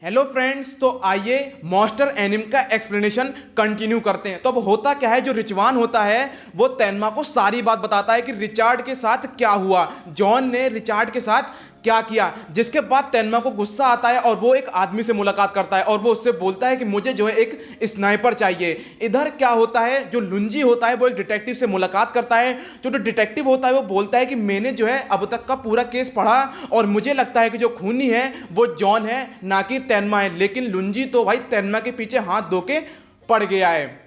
Hello friends, तो आइए monster एनिम का एक्सप्लेनेशन कंटिन्यू करते हैं। तो अब होता क्या है, जो रिचवान होता है वो तेनमा को सारी बात बताता है कि रिचार्ड के साथ क्या हुआ, जॉन ने रिचार्ड के साथ क्या किया। जिसके बाद तेनमा को गुस्सा आता है और वो एक आदमी से मुलाकात करता है और वो उससे बोलता है कि मुझे जो है एक स्नाइपर चाहिए। इधर क्या होता है, जो लुंजी होता है वो एक डिटेक्टिव से मुलाकात करता है। जो डिटेक्टिव होता है वो बोलता है कि मैंने जो है अब तक का पूरा केस पढ़ा और मुझे लगता है कि जो खूनी है वो जॉन है, ना कि तेनमा है। लेकिन लुंजी तो भाई तेनमा के पीछे हाथ धो के पड़ गया है।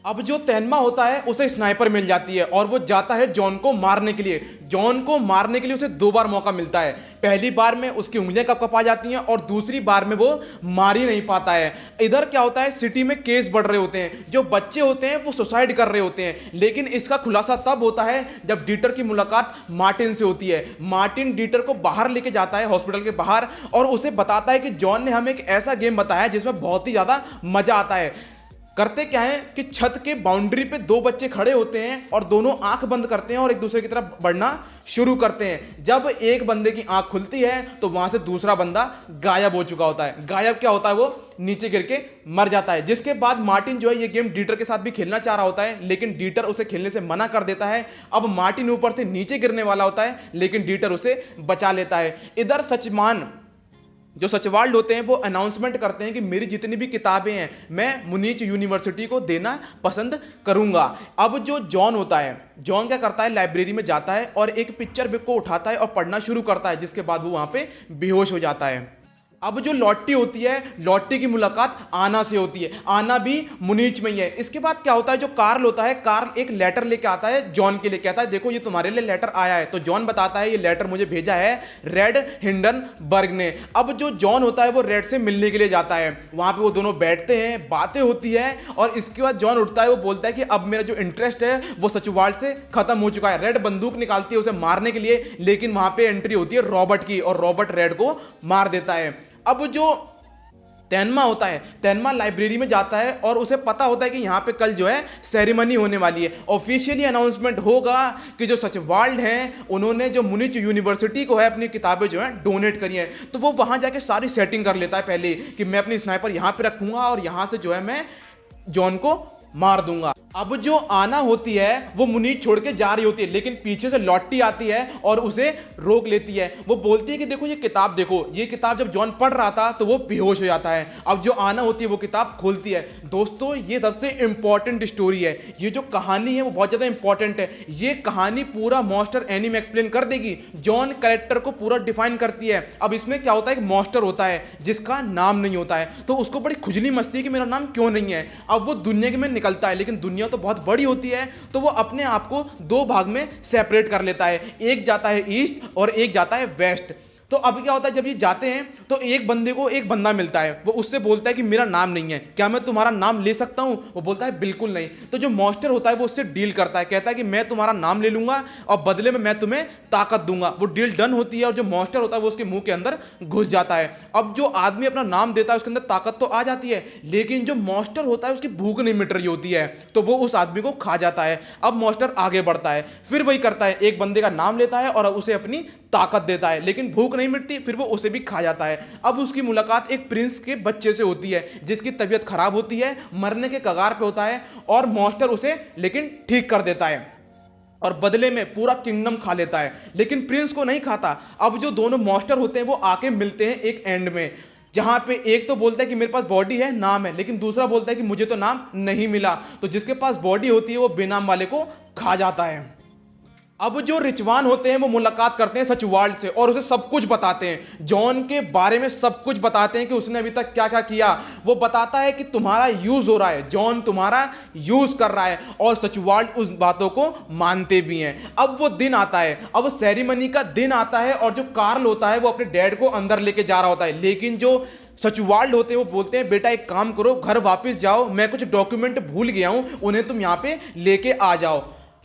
अब जो तेनमा होता है उसे स्नाइपर मिल जाती है और वो जाता है जॉन को मारने के लिए। जॉन को मारने के लिए उसे दो बार मौका मिलता है। पहली बार में उसकी उंगलियां कपकपा जाती हैं और दूसरी बार में वो मार ही नहीं पाता है। इधर क्या होता है, सिटी में केस बढ़ रहे होते हैं, जो बच्चे होते हैं वो सुसाइड कर रहे होते हैं। लेकिन इसका खुलासा तब होता है जब डीटर की मुलाकात मार्टिन से होती है। मार्टिन डीटर को बाहर लेके जाता है, हॉस्पिटल के बाहर, और उसे बताता है कि जॉन ने हमें एक ऐसा गेम बताया जिसमें बहुत ही ज्यादा मजा आता है। करते क्या है कि छत के बाउंड्री पे दो बच्चे खड़े होते हैं और दोनों आंख बंद करते हैं और एक दूसरे की तरफ बढ़ना शुरू करते हैं। जब एक बंदे की आंख खुलती है तो वहां से दूसरा बंदा गायब हो चुका होता है। गायब क्या होता है, वो नीचे गिर के मर जाता है। जिसके बाद मार्टिन जो है ये गेम डीटर के साथ भी खेलना चाह रहा होता है, लेकिन डीटर उसे खेलने से मना कर देता है। अब मार्टिन ऊपर से नीचे गिरने वाला होता है, लेकिन डीटर उसे बचा लेता है। इधर सचमान जो सचवाल्ड होते हैं वो अनाउंसमेंट करते हैं कि मेरी जितनी भी किताबें हैं मैं मुनीच यूनिवर्सिटी को देना पसंद करूंगा। अब जो जॉन होता है, जॉन क्या करता है, लाइब्रेरी में जाता है और एक पिक्चर बुक को उठाता है और पढ़ना शुरू करता है। जिसके बाद वो वहां पे बेहोश हो जाता है। अब जो लॉट्टी होती है, लॉट्टी की मुलाकात आना से होती है। आना भी मुनीच में ही है। इसके बाद क्या होता है, जो कार्ल होता है, कार्ल एक लेटर लेके आता है जॉन के लिए। कहता है देखो ये तुम्हारे लिए लेटर आया है। तो जॉन बताता है ये लेटर मुझे भेजा है रेड हिंडनबर्ग ने। अब जो जॉन होता है वो रेड से मिलने के लिए जाता है। वहां पे वो दोनों बैठते हैं, बातें होती है और इसके बाद जॉन उठता है। वो बोलता है कि अब मेरा जो इंटरेस्ट है वो सचवाल्ड से खत्म हो चुका है। रेड बंदूक निकालती है उसे मारने के लिए, लेकिन वहां पे एंट्री होती है रॉबर्ट की और रॉबर्ट रेड को मार देता है। अब जो तेनमा होता है, तेनमा लाइब्रेरी में जाता है और उसे पता होता है कि यहाँ पे कल जो है सेरेमनी होने वाली है। ऑफिशियली अनाउंसमेंट होगा कि जो सचवाल्ड हैं उन्होंने जो मुनिच यूनिवर्सिटी को है अपनी किताबें जो है डोनेट करी हैं। तो वो वहाँ जाके सारी सेटिंग कर लेता है पहले कि मैं अपनी स्नाइपर यहाँ पे रखूंगा और यहाँ से जो है मैं जॉन को मार दूंगा। अब जो आना होती है वो मुनीच छोड़ के जा रही होती है, लेकिन पीछे से लॉट्टी आती है और उसे रोक लेती है। वो बोलती है कि देखो ये किताब देखो। ये किताब जब जॉन पढ़ रहा था तो वो बेहोश हो जाता है। अब जो आना होती है वो किताब खोलती है। दोस्तों ये सबसे इंपॉर्टेंट स्टोरी है। ये जो कहानी है वो बहुत ज्यादा इंपॉर्टेंट है। ये कहानी पूरा मॉन्स्टर एनिम एक्सप्लेन कर देगी। जॉन कैरेक्टर को पूरा डिफाइन करती है। अब इसमें क्या होता है, एक मॉन्स्टर होता है जिसका नाम नहीं होता है, तो उसको बड़ी खुजली मस्ती है कि मेरा नाम क्यों नहीं है। अब वो दुनिया में निकलता है, लेकिन दुनिया तो बहुत बड़ी होती है, तो वो अपने आप को दो भाग में सेपरेट कर लेता है। एक जाता है ईस्ट और एक जाता है वेस्ट। तो अब क्या होता है, जब ये जाते हैं तो एक बंदे को एक बंदा मिलता है। वो उससे बोलता है कि मेरा नाम नहीं है, क्या मैं तुम्हारा नाम ले सकता हूं। वो बोलता है बिल्कुल नहीं। तो जो मॉन्स्टर होता है वो उससे डील करता है, कहता है कि मैं तुम्हारा नाम ले लूंगा और बदले में मैं तुम्हें ताकत दूंगा। वो डील डन होती है और जो मॉन्स्टर होता है वो उसके मुंह के अंदर घुस जाता है। अब जो आदमी अपना नाम देता है उसके अंदर ताकत तो आ जाती है, लेकिन जो मॉन्स्टर होता है उसकी भूख नहीं मिट रही होती है, तो वो उस आदमी को खा जाता है। अब मॉन्स्टर आगे बढ़ता है, फिर वही करता है, एक बंदे का नाम लेता है और उसे अपनी ताकत देता है, लेकिन भूख नहीं मिटती, फिर वो उसे भी खा जाता है। अब उसकी मुलाकात एक प्रिंस के बच्चे से होती है जिसकी तबीयत खराब होती है, मरने के कगार पे होता है, और मॉन्स्टर उसे लेकिन ठीक कर देता है और बदले में पूरा किंगडम खा लेता है, लेकिन प्रिंस को नहीं खाता। अब जो दोनों मॉन्स्टर होते हैं वो आके मिलते हैं एक एंड में, जहां पे एक तो बोलता है कि मेरे पास बॉडी है, नाम है, लेकिन दूसरा बोलता है कि मुझे तो नाम नहीं मिला। तो जिसके पास बॉडी होती है वो बेनाम वाले को खा जाता है। अब जो रिचवान होते हैं वो मुलाकात करते हैं सचवाल्ड से और उसे सब कुछ बताते हैं, जॉन के बारे में सब कुछ बताते हैं कि उसने अभी तक क्या क्या किया। वो बताता है कि तुम्हारा यूज हो रहा है, जॉन तुम्हारा यूज कर रहा है, और सचवाल्ड उस बातों को मानते भी हैं। अब वो दिन आता है, अब सेरेमनी का दिन आता है और जो कार्ल होता है वो अपने डैड को अंदर लेके जा रहा होता है, लेकिन जो सचवाल्ड होते हैं वो बोलते हैं बेटा एक काम करो, घर वापस जाओ, मैं कुछ डॉक्यूमेंट भूल गया हूं, उन्हें तुम यहां पे लेके आ जाओ।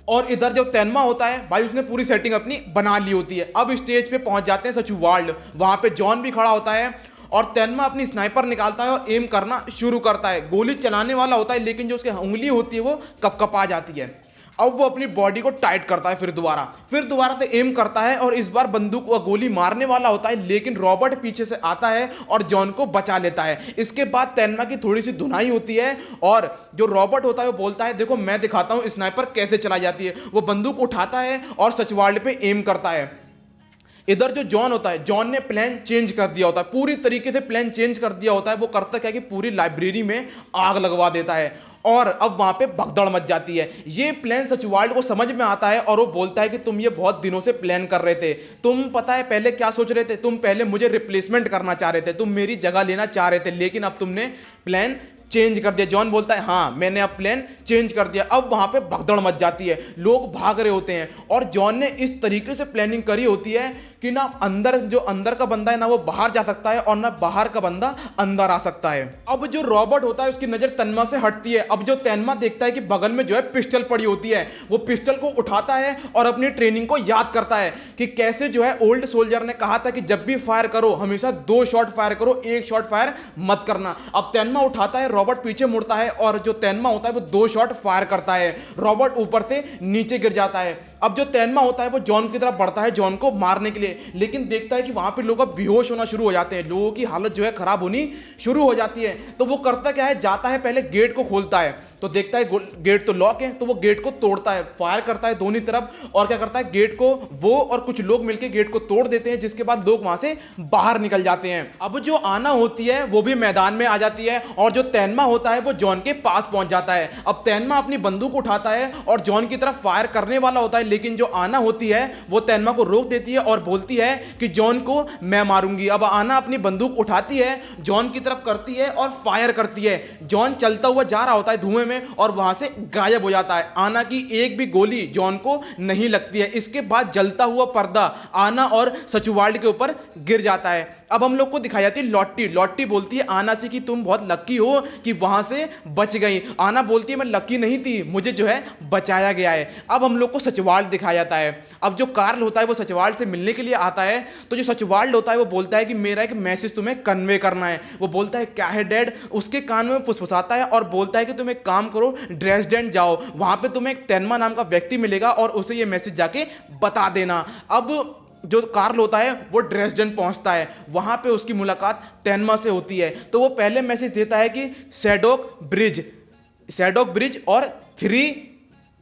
और इधर जब तेनमा होता है भाई, उसने पूरी सेटिंग अपनी बना ली होती है। अब स्टेज पे पहुंच जाते हैं सचवाल्ड, वहां पे जॉन भी खड़ा होता है और तेनमा अपनी स्नाइपर निकालता है और एम करना शुरू करता है। गोली चलाने वाला होता है, लेकिन जो उसकी उंगली होती है वो कपकपा जाती है। अब वो अपनी बॉडी को टाइट करता है, फिर दोबारा से एम करता है और इस बार बंदूक को गोली मारने वाला होता है, लेकिन रॉबर्ट पीछे से आता है और जॉन को बचा लेता है। इसके बाद तेनमा की थोड़ी सी धुनाई होती है और जो रॉबर्ट होता है वो बोलता है देखो मैं दिखाता हूं स्नाइपर कैसे चलाई जाती है। वो बंदूक उठाता है और सचवाल्ड पे एम करता है। इधर जो जॉन होता है, जॉन ने प्लान चेंज कर दिया होता है, पूरी तरीके से प्लान चेंज कर दिया होता है। वो करता क्या कि पूरी लाइब्रेरी में आग लगवा देता है और अब वहां पे भगदड़ मच जाती है। ये प्लान सचवाल्ड को समझ में आता है और वो बोलता है कि तुम ये बहुत दिनों से प्लान कर रहे थे। तुम पता है पहले क्या सोच रहे थे? तुम पहले मुझे रिप्लेसमेंट करना चाह रहे थे, तुम मेरी जगह लेना चाह रहे थे, लेकिन अब तुमने प्लान चेंज कर दिया। जॉन बोलता है हाँ मैंने अब प्लान चेंज कर दिया। अब वहां पे भगदड़ मच जाती है, लोग भाग रहे होते हैं और जॉन ने इस तरीके से प्लानिंग करी होती है कि ना जो अंदर का बंदा है ना वो बाहर जा सकता है और ना बाहर का बंदा अंदर आ सकता है। अब जो रॉबर्ट होता है उसकी नजर तेनमा से हटती है। अब जो तेनमा देखता है कि बगल में जो है पिस्टल पड़ी होती है, वो पिस्टल को उठाता है और अपनी ट्रेनिंग को याद करता है कि कैसे जो है ओल्ड सोल्जर ने कहा था कि जब भी फायर करो हमेशा 2 शॉट फायर करो, 1 शॉट फायर मत करना। अब तेनमा उठाता है, रॉबर्ट पीछे मुड़ता है और जो तेनमा होता है वो 2 शॉट फायर करता है। रॉबर्ट ऊपर से नीचे गिर जाता है। अब जो तेनमा होता है वो जॉन की तरफ बढ़ता है जॉन को मारने के लिए, लेकिन देखता है कि वहां पे लोग अब बेहोश होना शुरू हो जाते हैं, लोगों की हालत जो है खराब होनी शुरू हो जाती है। तो वो करता क्या है, जाता है पहले गेट को खोलता है, तो देखता है गेट तो लॉक है, तो वो गेट को तोड़ता है, फायर करता है दोनों तरफ और क्या करता है गेट को वो और कुछ लोग मिलकर गेट को तोड़ देते हैं, जिसके बाद लोग वहां से बाहर निकल जाते हैं। अब जो आना होती है वो भी मैदान में आ जाती है और जो तेनमा होता है वो जॉन के पास पहुंच जाता है। अब तेनमा अपनी बंदूक उठाता है और जॉन की तरफ फायर करने वाला होता है, लेकिन जो आना होती है वो तेनमा को रोक देती है और बोलती है कि जॉन को मैं मारूंगी। अब आना अपनी बंदूक उठाती है, जॉन की तरफ करती है और फायर करती है। जॉन चलता हुआ जा रहा होता है धुएं में और वहां से गायब हो जाता है। आना की एक भी गोली जॉन को नहीं लगती है। इसके बाद जलता हुआ पर्दा आना और सचुवाल्ड के ऊपर गिर जाता है। अब हम लोग को दिखाई जाती है लॉट्टी। लॉट्टी बोलती है आना से कि तुम बहुत लकी हो कि वहां से बच गई। आना बोलती है मैं लकी नहीं थी, मुझे जो है बचाया गया है। अब हम लोग को सचवाल्ड दिखाया जाता है। अब जो कार्ल होता है वो सचवाल्ड से मिलने के लिए आता है, तो जो सचवाल्ड होता है वो बोलता है कि मेरा एक मैसेज तुम्हें कन्वे करना है। वो बोलता है क्या है डैड? उसके कान में फुसफुसाता है और बोलता है कि तुम एक काम करो, ड्रेसडेन जाओ, वहां पे तुम्हें एक तेनमा नाम का व्यक्ति मिलेगा और उसे ये मैसेज जाके बता देना। अब जो कार्ल होता है वो ड्रेसडेन पहुंचता है, वहां पे उसकी मुलाकात तेनमा से होती है। तो वो पहले मैसेज देता है कि सैडोक ब्रिज और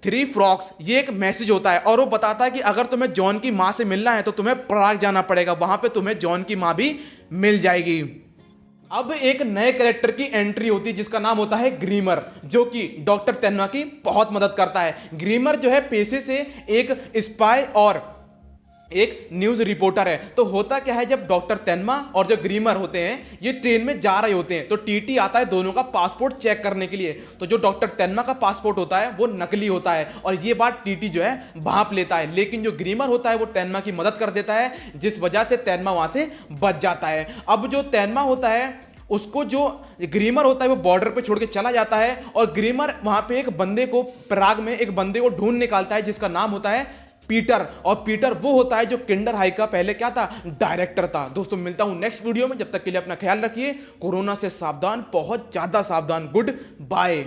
थ्री फ्रॉक्स, ये एक मैसेज होता है और वो बताता है कि अगर तुम्हें जॉन की मां से मिलना है तो तुम्हें प्राग जाना पड़ेगा, वहां पे तुम्हें जॉन की मां भी मिल जाएगी। अब एक नए कैरेक्टर की एंट्री होती है जिसका नाम होता है ग्रीमर, जो कि डॉक्टर तेनमा की बहुत मदद करता है। ग्रीमर जो है पेशे से एक स्पाई और एक न्यूज रिपोर्टर है। तो होता क्या है, जब डॉक्टर तेनमा और जो ग्रीमर होते हैं ये ट्रेन में जा रहे होते हैं तो टीटी आता है दोनों का पासपोर्ट चेक करने के लिए। तो जो डॉक्टर तेनमा का पासपोर्ट होता है वो नकली होता है और ये बात टीटी जो है भांप लेता है, लेकिन जो ग्रीमर होता है वो तेनमा की मदद कर देता है, जिस वजह से तेनमा वहां से बच जाता है। अब जो तेनमा होता है उसको जो ग्रीमर होता है वो बॉर्डर पे छोड़ के चला जाता है और ग्रीमर वहां पे एक बंदे को प्राग में एक बंदे को ढूंढ निकालता है जिसका नाम होता है पीटर। और पीटर वो होता है जो किंडर हाई का पहले क्या था, डायरेक्टर था। दोस्तों मिलता हूं नेक्स्ट वीडियो में, जब तक के लिए अपना ख्याल रखिए, कोरोना से सावधान, बहुत ज्यादा सावधान। Good bye.